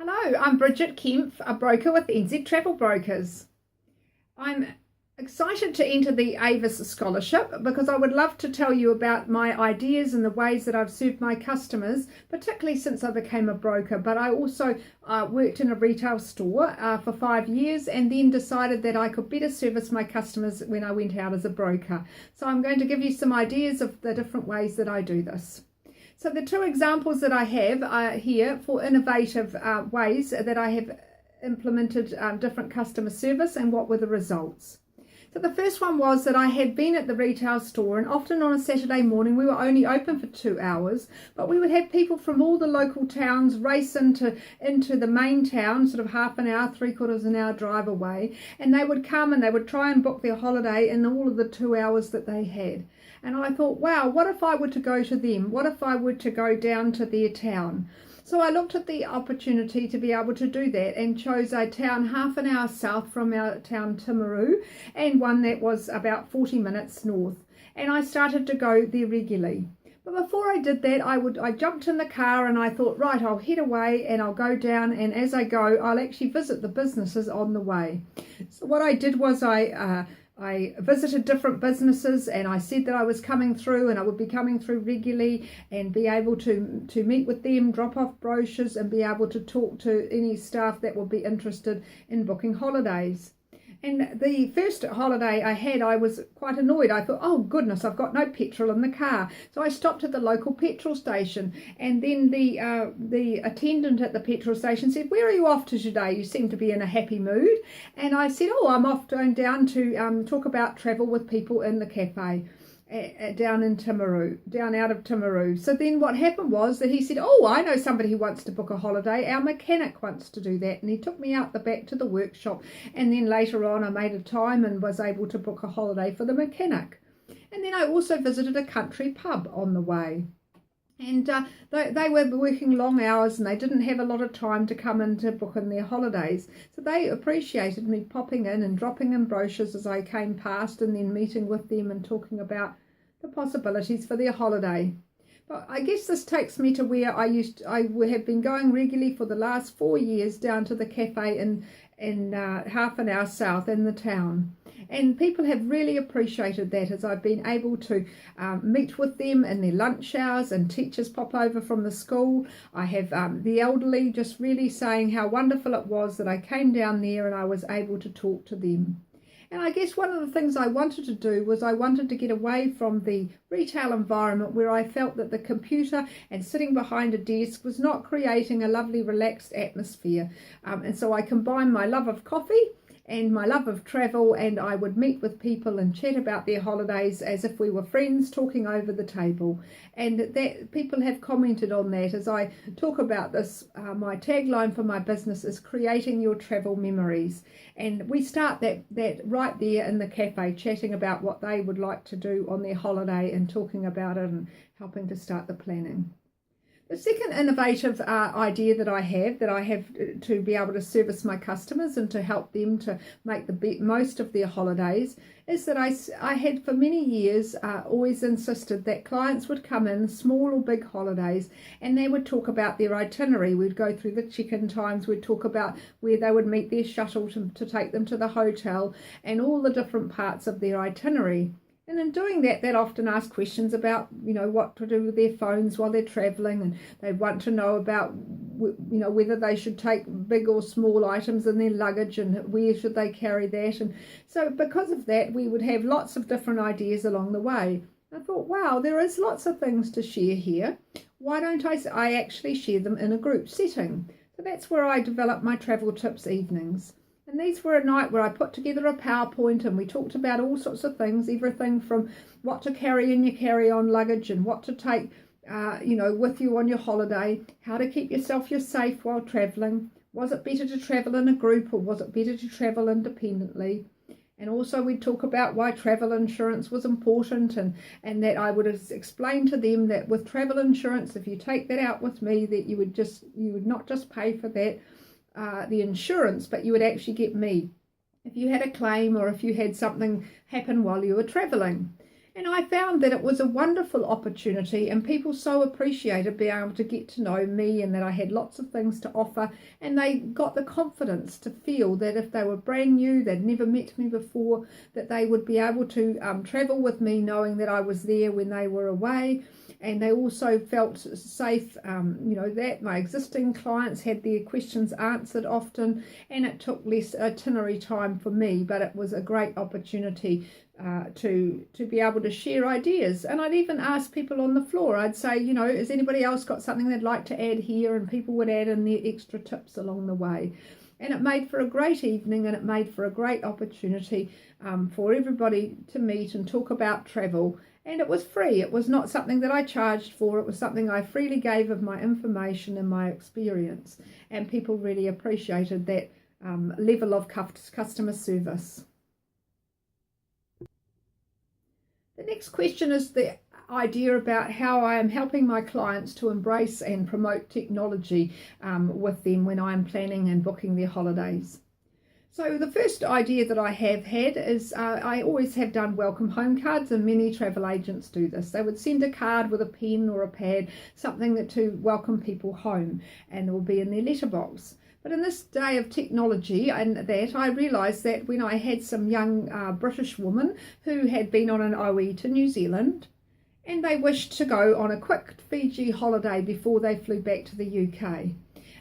Hello, I'm Brigitte Kempf, a broker with NZ Travel Brokers. I'm excited to enter the Avis Scholarship because I would love to tell you about my ideas and the ways that I've served my customers, particularly since I became a broker. But I also worked in a retail store for 5 years and then decided that I could better service my customers when I went out as a broker. So I'm going to give you some ideas of the different ways that I do this. So the two examples that I have here for innovative ways that I have implemented different customer service and what were the results. So the first one was that I had been at the retail store, and often on a Saturday morning we were only open for 2 hours, but we would have people from all the local towns race into the main town, sort of half an hour, 3/4 an hour drive away, and they would come and they would try and book their holiday in all of the 2 hours that they had. And I thought, wow, what if I were to go to them? What if I were to go down to their town? So I looked at the opportunity to be able to do that and chose a town half an hour south from our town Timaru, and one that was about 40 minutes north. And I started to go there regularly. But before I did that, I jumped in the car and I thought, right, I'll head away and I'll go down, and as I go, I'll actually visit the businesses on the way. So what I did was I visited different businesses, and I said that I was coming through and I would be coming through regularly and be able to meet with them, drop off brochures and be able to talk to any staff that would be interested in booking holidays. And the first holiday I had, I was quite annoyed. I thought, oh goodness, I've got no petrol in the car. So I stopped at the local petrol station, and then the attendant at the petrol station said, where are you off to today? You seem to be in a happy mood. And I said, oh, I'm off going down to talk about travel with people in the cafe. Down in Timaru, down out of Timaru. So then what happened was that he said, oh, I know somebody who wants to book a holiday. Our mechanic wants to do that. And he took me out the back to the workshop. And then later on I made a time and was able to book a holiday for the mechanic. And then I also visited a country pub on the way. And they were working long hours and they didn't have a lot of time to come in to book in their holidays. So they appreciated me popping in and dropping in brochures as I came past, and then meeting with them and talking about the possibilities for their holiday. But I guess this takes me to where I have been going regularly for the last 4 years down to the cafe in half an hour south in the town. And people have really appreciated that, as I've been able to meet with them in their lunch hours, and teachers pop over from the school. I have the elderly just really saying how wonderful it was that I came down there and I was able to talk to them. And I guess one of the things I wanted to do was I wanted to get away from the retail environment where I felt that the computer and sitting behind a desk was not creating a lovely relaxed atmosphere. And so I combined my love of coffee and my love of travel, and I would meet with people and chat about their holidays as if we were friends talking over the table. And that people have commented on that as I talk about this. My tagline for my business is creating your travel memories, and we start that right there in the cafe, chatting about what they would like to do on their holiday and talking about it and helping to start the planning. The second innovative idea that I have to be able to service my customers and to help them to make the most of their holidays is that I had for many years always insisted that clients would come in, small or big holidays, and they would talk about their itinerary. We'd go through the check-in times, we'd talk about where they would meet their shuttle to take them to the hotel, and all the different parts of their itinerary. And in doing that, they'd often ask questions about, what to do with their phones while they're travelling, and they'd want to know about, whether they should take big or small items in their luggage and where should they carry that. And so because of that, we would have lots of different ideas along the way. I thought, wow, there is lots of things to share here. Why don't I actually share them in a group setting? So that's where I developed my travel tips evenings. And these were a night where I put together a PowerPoint and we talked about all sorts of things, everything from what to carry in your carry-on luggage and what to take, with you on your holiday, how to keep yourself safe while travelling. Was it better to travel in a group, or was it better to travel independently? And also we'd talk about why travel insurance was important, and that I would explain to them that with travel insurance, if you take that out with me, that you would not just pay for that, the insurance, but you would actually get me if you had a claim or if you had something happen while you were travelling. And I found that it was a wonderful opportunity, and people so appreciated being able to get to know me and that I had lots of things to offer. And they got the confidence to feel that if they were brand new, they'd never met me before, that they would be able to travel with me knowing that I was there when they were away. And they also felt safe, that my existing clients had their questions answered often, and it took less itinerary time for me, but it was a great opportunity to be able to share ideas. And I'd even ask people on the floor, I'd say, has anybody else got something they'd like to add here? And people would add in their extra tips along the way. And it made for a great evening, and it made for a great opportunity for everybody to meet and talk about travel. And it was free. It was not something that I charged for. It was something I freely gave of my information and my experience. And people really appreciated that level of customer service. The next question is the idea about how I am helping my clients to embrace and promote technology with them when I'm planning and booking their holidays. So the first idea that I have had is I always have done welcome home cards, and many travel agents do this. They would send a card with a pen or a pad, something to welcome people home, and it will be in their letterbox. But in this day of technology and that, I realised that when I had some young British woman who had been on an OE to New Zealand, and they wished to go on a quick Fiji holiday before they flew back to the UK.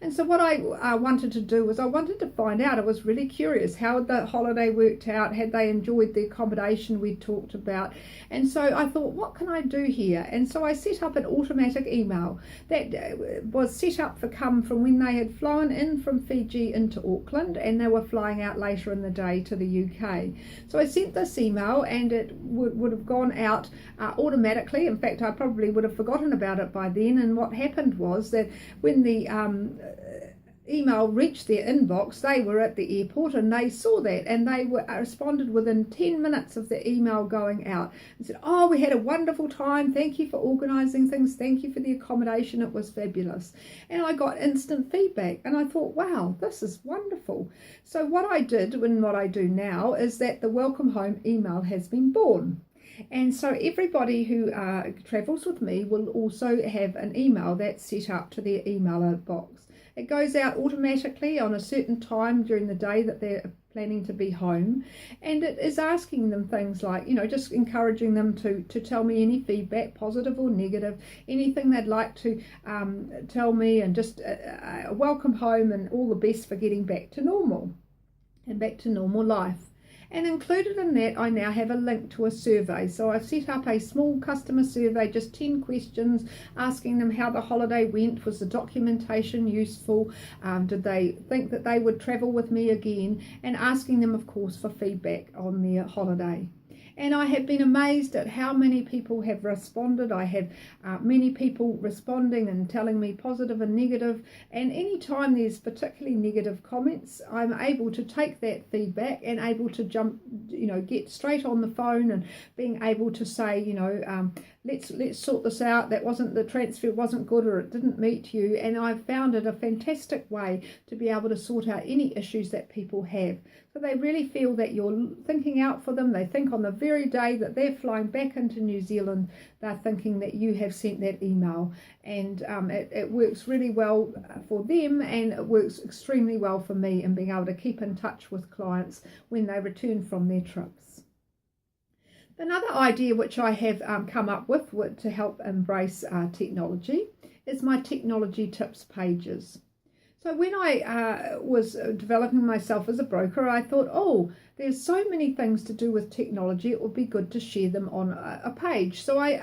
And so what I wanted to do was I wanted to find out, I was really curious, how the holiday worked out, had they enjoyed the accommodation we talked about. And so I thought, what can I do here? And so I set up an automatic email that was set up from when they had flown in from Fiji into Auckland, and they were flying out later in the day to the UK. So I sent this email, and it would have gone out automatically. In fact, I probably would have forgotten about it by then. And what happened was that when the email reached their inbox, they were at the airport and they saw that, and they responded within 10 minutes of the email going out and said, "Oh, we had a wonderful time, thank you for organising things, thank you for the accommodation, it was fabulous." And I got instant feedback, and I thought, wow, this is wonderful. So what I did and what I do now is that the welcome home email has been born. And so everybody who travels with me will also have an email that's set up to their email box. It goes out automatically on a certain time during the day that they're planning to be home, and it is asking them things like, just encouraging them to tell me any feedback, positive or negative, anything they'd like to tell me, and just welcome home and all the best for getting back to normal and back to normal life. And included in that, I now have a link to a survey. So I've set up a small customer survey, just 10 questions, asking them how the holiday went. Was the documentation useful? Did they think that they would travel with me again? And asking them, of course, for feedback on their holiday. And I have been amazed at how many people have responded. I have many people responding and telling me positive and negative. And any time there's particularly negative comments, I'm able to take that feedback and able to jump, get straight on the phone and being able to say, let's sort this out. The transfer wasn't good, or it didn't meet you. And I've found it a fantastic way to be able to sort out any issues that people have. So they really feel that you're thinking out for them. They think on the very day that they're flying back into New Zealand, they're thinking that you have sent that email. And it works really well for them, and it works extremely well for me in being able to keep in touch with clients when they return from their trips. Another idea which I have come up with to help embrace technology is my technology tips pages. So when I was developing myself as a broker, I thought, there's so many things to do with technology, it would be good to share them on a page. So I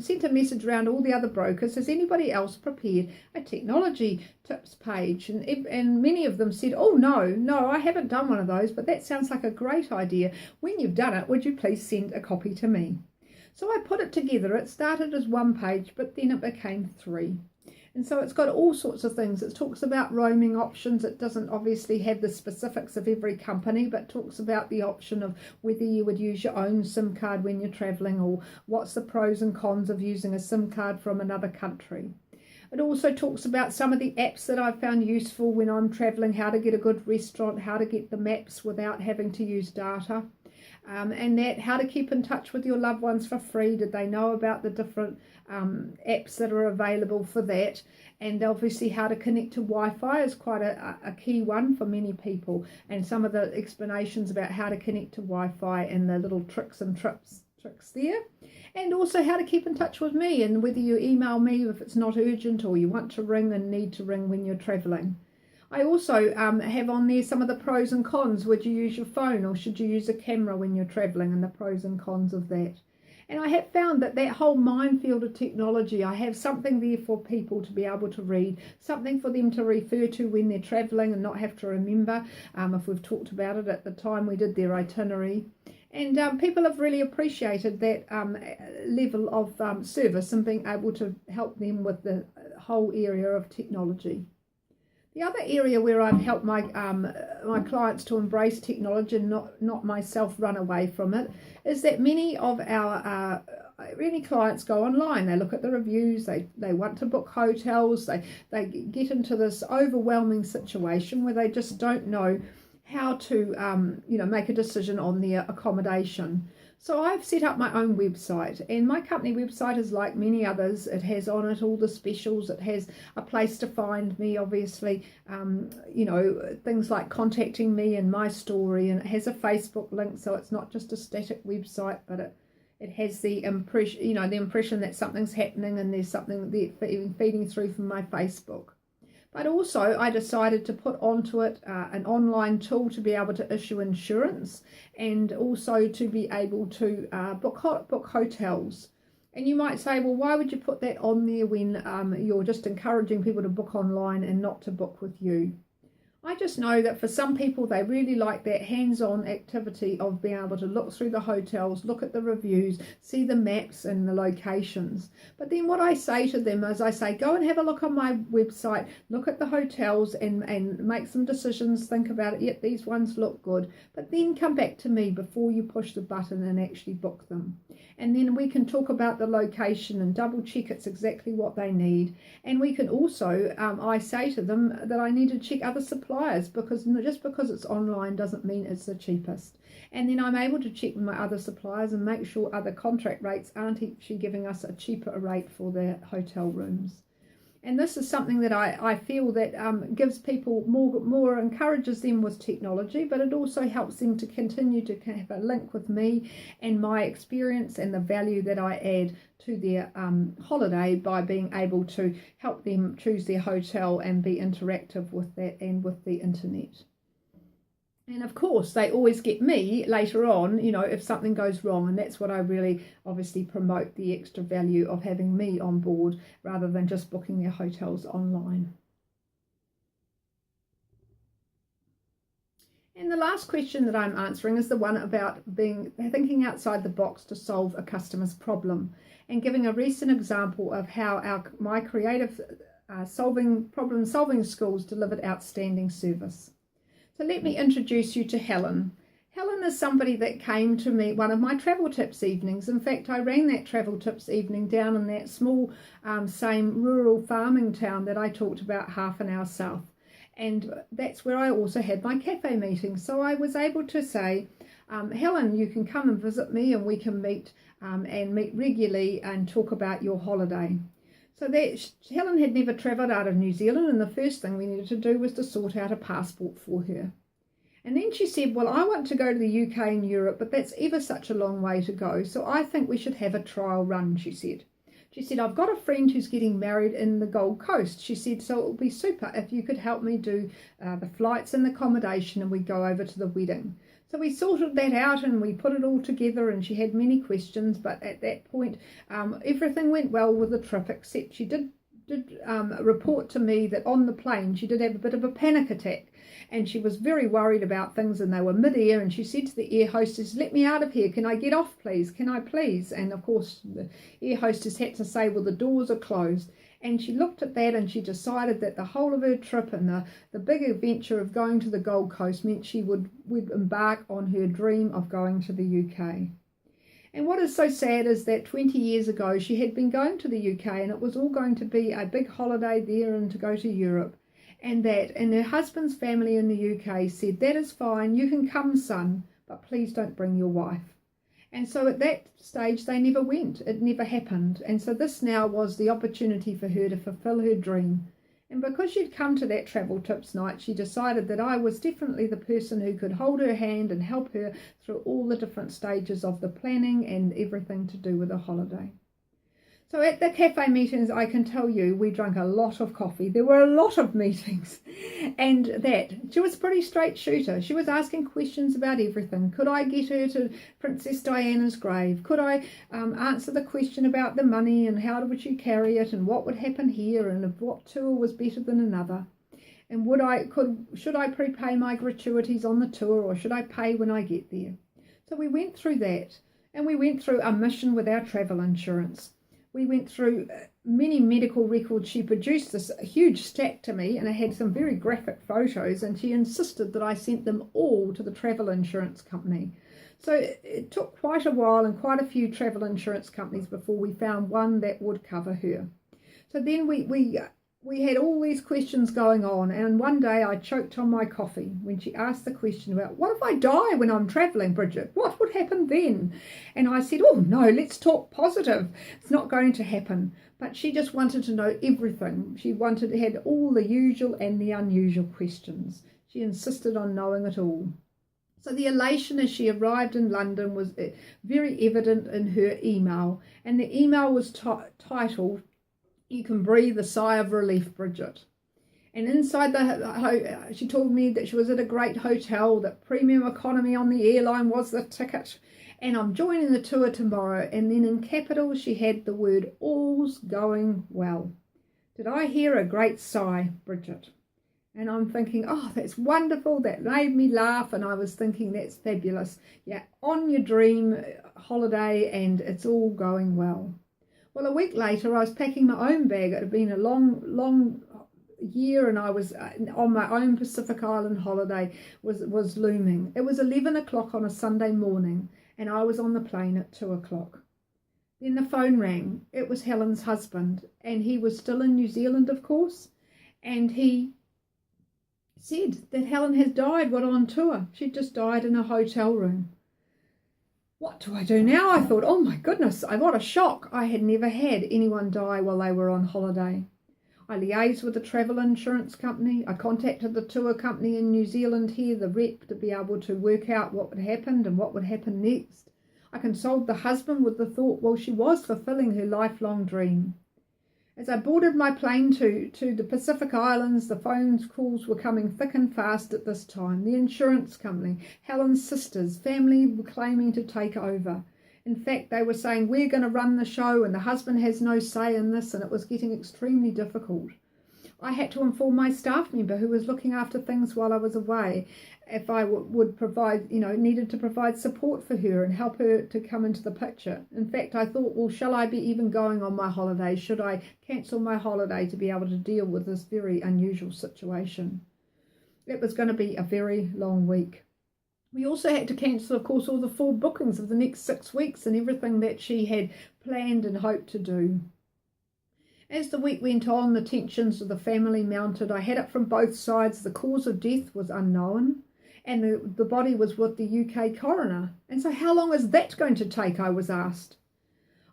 sent a message around all the other brokers, has anybody else prepared a technology tips page? And many of them said, oh, no, I haven't done one of those, but that sounds like a great idea. When you've done it, would you please send a copy to me? So I put it together. It started as one page, but then it became 3. And so it's got all sorts of things. It talks about roaming options. It doesn't obviously have the specifics of every company, but talks about the option of whether you would use your own SIM card when you're travelling, or what's the pros and cons of using a SIM card from another country. It also talks about some of the apps that I've found useful when I'm travelling, how to get a good restaurant, how to get the maps without having to use data. and that how to keep in touch with your loved ones for free. Did they know about the different apps that are available for that? And obviously how to connect to Wi-Fi is quite a key one for many people, and some of the explanations about how to connect to Wi-Fi and the little tricks there, and also how to keep in touch with me, and whether you email me if it's not urgent or you want to ring and need to ring when you're traveling. I also have on there some of the pros and cons. Would you use your phone or should you use a camera when you're traveling, and the pros and cons of that. And I have found that whole minefield of technology, I have something there for people to be able to read, something for them to refer to when they're traveling and not have to remember if we've talked about it at the time we did their itinerary. And people have really appreciated that level of service and being able to help them with the whole area of technology. The other area where I've helped my clients to embrace technology and not myself run away from it is that many of our clients go online. They look at the reviews, they want to book hotels, they get into this overwhelming situation where they just don't know how to make a decision on their accommodation. So I've set up my own website, and my company website is like many others. It has on it all the specials. It has a place to find me, obviously, things like contacting me and my story, and it has a Facebook link, so it's not just a static website, but it has the impression that something's happening and there's something there feeding through from my Facebook. But also I decided to put onto it an online tool to be able to issue insurance, and also to be able to book hotels. And you might say, well, why would you put that on there when you're just encouraging people to book online and not to book with you? I just know that for some people, they really like that hands-on activity of being able to look through the hotels, look at the reviews, see the maps and the locations. But then what I say to them is I say, go and have a look on my website, look at the hotels and make some decisions, think about it. Yep, these ones look good. But then come back to me before you push the button and actually book them. And then we can talk about the location and double check it's exactly what they need. And we can also, I say to them that I need to check other suppliers, because just because it's online doesn't mean it's the cheapest. And then I'm able to check with my other suppliers and make sure other contract rates aren't actually giving us a cheaper rate for their hotel rooms. And this is something that I feel that gives people more encourages them with technology, but it also helps them to continue to have a link with me and my experience and the value that I add to their holiday by being able to help them choose their hotel and be interactive with that and with the internet. And of course, they always get me later on, if something goes wrong. And that's what I really obviously promote, the extra value of having me on board rather than just booking their hotels online. And the last question that I'm answering is the one about thinking outside the box to solve a customer's problem, and giving a recent example of how my creative problem solving skills delivered outstanding service. So let me introduce you to Helen. Helen is somebody that came to me one of my travel tips evenings. In fact, I ran that travel tips evening down in that small, same rural farming town that I talked about half an hour south. And that's where I also had my cafe meeting. So I was able to say, Helen, you can come and visit me and we can meet and meet regularly and talk about your holiday. So Helen had never travelled out of New Zealand, and the first thing we needed to do was to sort out a passport for her. And then she said, well, I want to go to the UK and Europe, but that's ever such a long way to go, so I think we should have a trial run, she said. She said, I've got a friend who's getting married in the Gold Coast. She said, so it would be super if you could help me do the flights and the accommodation, and we go over to the wedding. So we sorted that out and we put it all together, and she had many questions, but at that point everything went well with the trip, except she did report to me that on the plane she did have a bit of a panic attack, and she was very worried about things, and they were mid-air, and she said to the air hostess, let me out of here, can I get off please, can I please? And of course the air hostess had to say, well, the doors are closed. And she looked at that and she decided that the whole of her trip and the big adventure of going to the Gold Coast meant she would embark on her dream of going to the UK. And what is so sad is that 20 years ago she had been going to the UK, and it was all going to be a big holiday there and to go to Europe. And her husband's family in the UK said, that is fine, you can come son, but please don't bring your wife. And so at that stage, they never went. It never happened. And so this now was the opportunity for her to fulfill her dream. And because she'd come to that travel tips night, she decided that I was definitely the person who could hold her hand and help her through all the different stages of the planning and everything to do with the holiday. So at the cafe meetings, I can tell you, we drank a lot of coffee. There were a lot of meetings. And that, she was a pretty straight shooter. She was asking questions about everything. Could I get her to Princess Diana's grave? Could I answer the question about the money and how would you carry it and what would happen here and if what tour was better than another? And should I prepay my gratuities on the tour or should I pay when I get there? So we went through that, and we went through our mission with our travel insurance. We went through many medical records. She produced this huge stack to me, and I had some very graphic photos, and she insisted that I sent them all to the travel insurance company. So it took quite a while and quite a few travel insurance companies before we found one that would cover her. So then we had all these questions going on, and one day I choked on my coffee when she asked the question about, what if I die when I'm travelling, Brigitte? What would happen then? And I said, oh no, let's talk positive. It's not going to happen. But she just wanted to know everything. She had all the usual and the unusual questions. She insisted on knowing it all. So the elation as she arrived in London was very evident in her email, and the email was titled, "You can breathe a sigh of relief, Brigitte." And inside she told me that she was at a great hotel, that premium economy on the airline was the ticket, and I'm joining the tour tomorrow. And then in capitals she had the word, all's going well. Did I hear a great sigh, Brigitte? And I'm thinking, oh, that's wonderful. That made me laugh. And I was thinking, that's fabulous. Yeah, on your dream holiday and it's all going well. Well, a week later, I was packing my own bag. It had been a long year, and I was on my own Pacific Island holiday was looming. It was 11 o'clock on a Sunday morning, and I was on the plane at 2 o'clock. Then the phone rang. It was Helen's husband, and he was still in New Zealand, of course, and he said that Helen has died while on tour. She'd just died in a hotel room. What do I do now? I thought, oh my goodness, what a shock. I had never had anyone die while they were on holiday. I liaised with the travel insurance company. I contacted the tour company in New Zealand here, the rep, to be able to work out what would happen and what would happen next. I consoled the husband with the thought, well, she was fulfilling her lifelong dream. As I boarded my plane to the Pacific Islands, the phone calls were coming thick and fast at this time. The insurance company, Helen's sisters, family were claiming to take over. In fact, they were saying, we're going to run the show and the husband has no say in this, and it was getting extremely difficult. I had to inform my staff member who was looking after things while I was away if I would provide, needed to provide support for her and help her to come into the picture. In fact, I thought, well, shall I be even going on my holiday? Should I cancel my holiday to be able to deal with this very unusual situation? It was going to be a very long week. We also had to cancel, of course, all the full bookings of the next 6 weeks and everything that she had planned and hoped to do. As the week went on, the tensions of the family mounted. I had it from both sides. The cause of death was unknown, and the body was with the UK coroner. And so how long is that going to take, I was asked.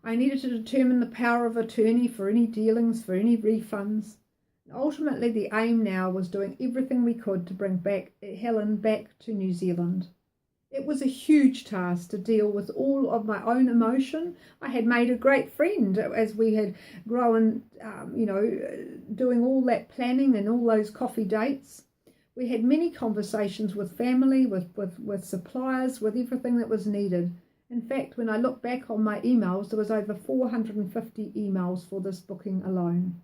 I needed to determine the power of attorney for any dealings, for any refunds. Ultimately, the aim now was doing everything we could to bring Helen back to New Zealand. It was a huge task to deal with all of my own emotion. I had made a great friend as we had grown, doing all that planning and all those coffee dates. We had many conversations with family, with suppliers, with everything that was needed. In fact, when I look back on my emails, there was over 450 emails for this booking alone.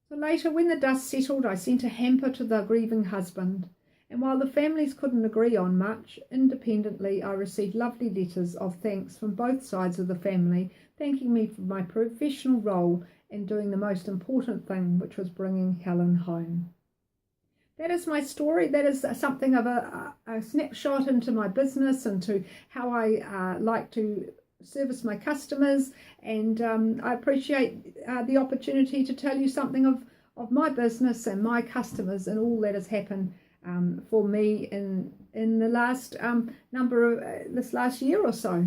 So later, when the dust settled, I sent a hamper to the grieving husband. And while the families couldn't agree on much, independently I received lovely letters of thanks from both sides of the family, thanking me for my professional role in doing the most important thing, which was bringing Helen home. That is my story. That is something of a snapshot into my business and to how I like to service my customers. And I appreciate the opportunity to tell you something of my business and my customers and all that has happened for me in the last number of this last year or so.